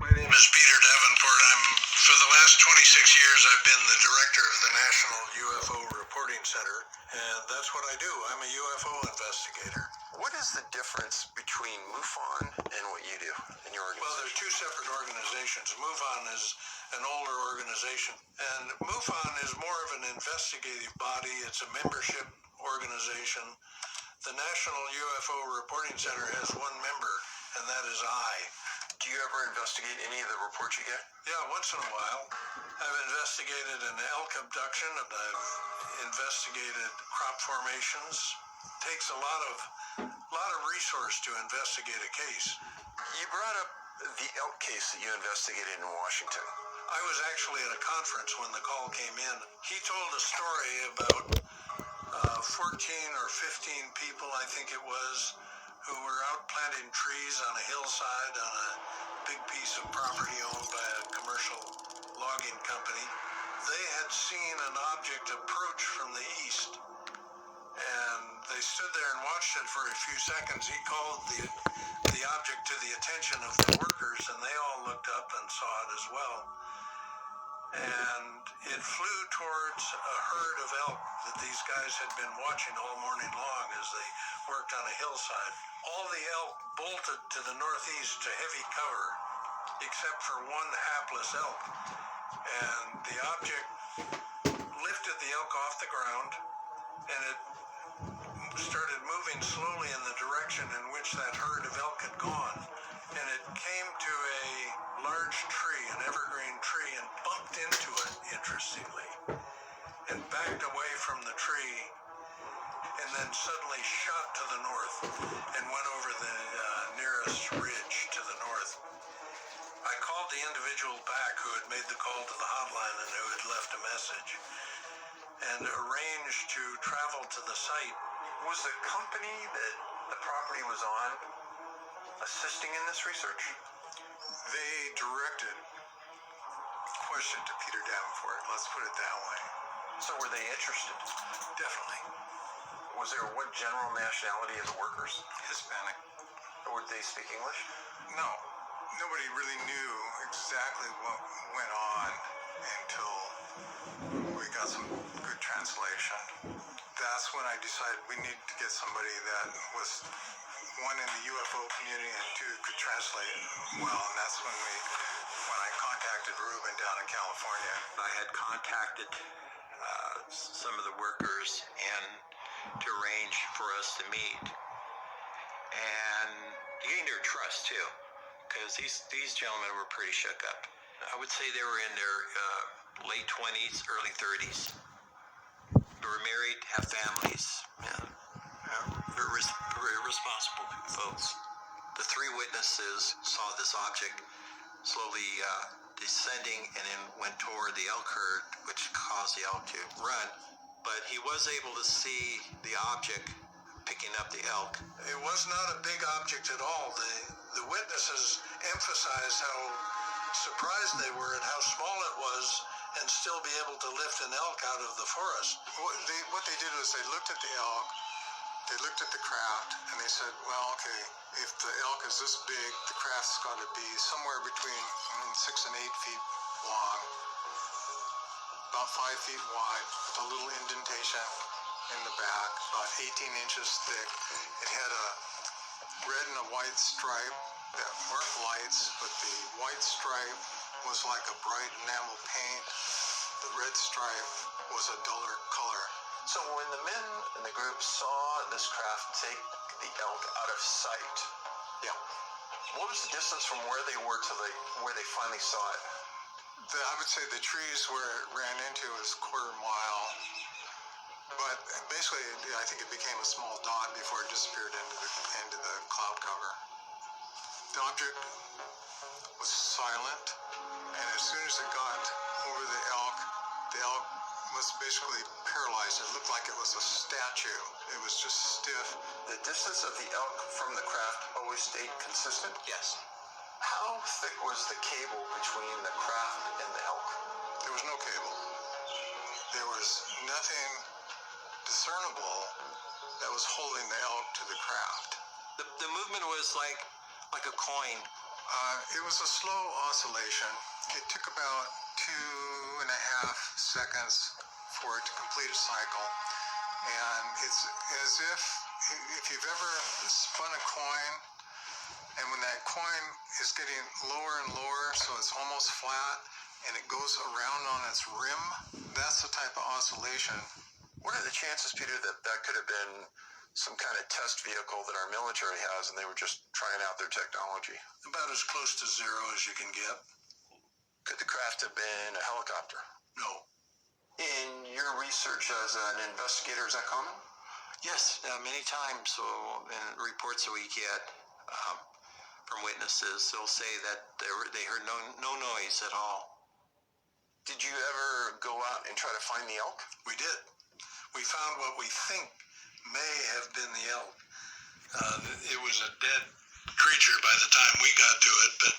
My name is Peter Davenport. For the last 26 years, I've been the director of the National UFO Reporting Center, and that's what I do. I'm a UFO investigator. What is the difference between MUFON and what you do in your organization? Well, they're two separate organizations. MUFON is an older organization, and MUFON is more of an investigative body. It's a membership organization. The National UFO Reporting Center has one member, and that is I. Do you ever investigate any of the reports you get? Yeah, once in a while. I've investigated an elk abduction, and I've investigated crop formations. It takes a lot of resource to investigate a case. You brought up the elk case that you investigated in Washington. I was actually at a conference when the call came in. He told a story about 14 or 15 people, I think it was, who were out planting trees on a hillside on a big piece of property owned by a commercial logging company. They had seen an object approach from the east, and they stood there and watched it for a few seconds. He called the object to the attention of the workers, and they all looked up and saw it as well. And it flew towards a herd of elk that these guys had been watching all morning long as they worked on a hillside. All the elk bolted to the northeast to heavy cover, except for one hapless elk. And the object lifted the elk off the ground, and it started moving slowly in the direction in which that herd of elk had gone. And it came to a large tree, an evergreen tree, and bumped into it, interestingly, and backed away from the tree, and then suddenly shot to the north and went over the nearest ridge to the north. I called the individual back who had made the call to the hotline and who had left a message, and arranged to travel to the site. Was the company that the property was on assisting in this research? They directed question to Peter Davenport, let's put it that way. So were they interested? Definitely. Was there what general nationality of the workers? Hispanic. Or would they speak English? No. Nobody really knew exactly what went on until we got some good translation. That's when I decided we need to get somebody that was, one, in the UFO community, and two, could translate it well. And that's when I contacted Ruben down in California. I had contacted some of the workers and to arrange for us to meet, and gain their trust too, because these gentlemen were pretty shook up. I would say they were in their late 20s, early 30s. They were married, have families, very responsible folks. The three witnesses saw this object slowly descending and then went toward the elk herd, which caused the elk to run. But he was able to see the object picking up the elk. It was not a big object at all. The witnesses emphasized how surprised they were at how small it was and still be able to lift an elk out of the forest. What they did was they looked at the elk, they looked at the craft, and they said, well, okay, if the elk is this big, the craft's got to be somewhere between 6 and 8 feet long, about 5 feet wide, with a little indentation in the back, about 18 inches thick. It had a red and a white stripe that weren't lights, but the white stripe was like a bright enamel paint. The red stripe was a duller color. So when the men in the group saw this craft take the elk out of sight, Yeah. what was the distance from where they were to where they finally saw it? I would say the trees where it ran into was a quarter mile. But basically, I think it became a small dot before it disappeared into the cloud cover. The object was silent, and as soon as it got over the elk was basically paralyzed. It looked like it was a statue. It was just stiff. The distance of the elk from the craft always stayed consistent? Yes. How thick was the cable between the craft and the elk? There was no cable. There was nothing discernible that was holding the elk to the craft. The movement was like a coin It was a slow oscillation. It took about 2.5 seconds for it to complete a cycle. And it's as if you've ever spun a coin, and when that coin is getting lower and lower, so it's almost flat, and it goes around on its rim, that's the type of oscillation. What are the chances, Peter, that that could have been some kind of test vehicle that our military has and they were just trying out their technology? About as close to zero as you can get. Could the craft have been a helicopter? No. In your research as an investigator, is that common? Yes, many times. So in reports that we get from witnesses, they'll say that they heard no noise at all. Did you ever go out and try to find the elk? We did. We found what we think may have been the elk. It was a dead creature by the time we got to it, but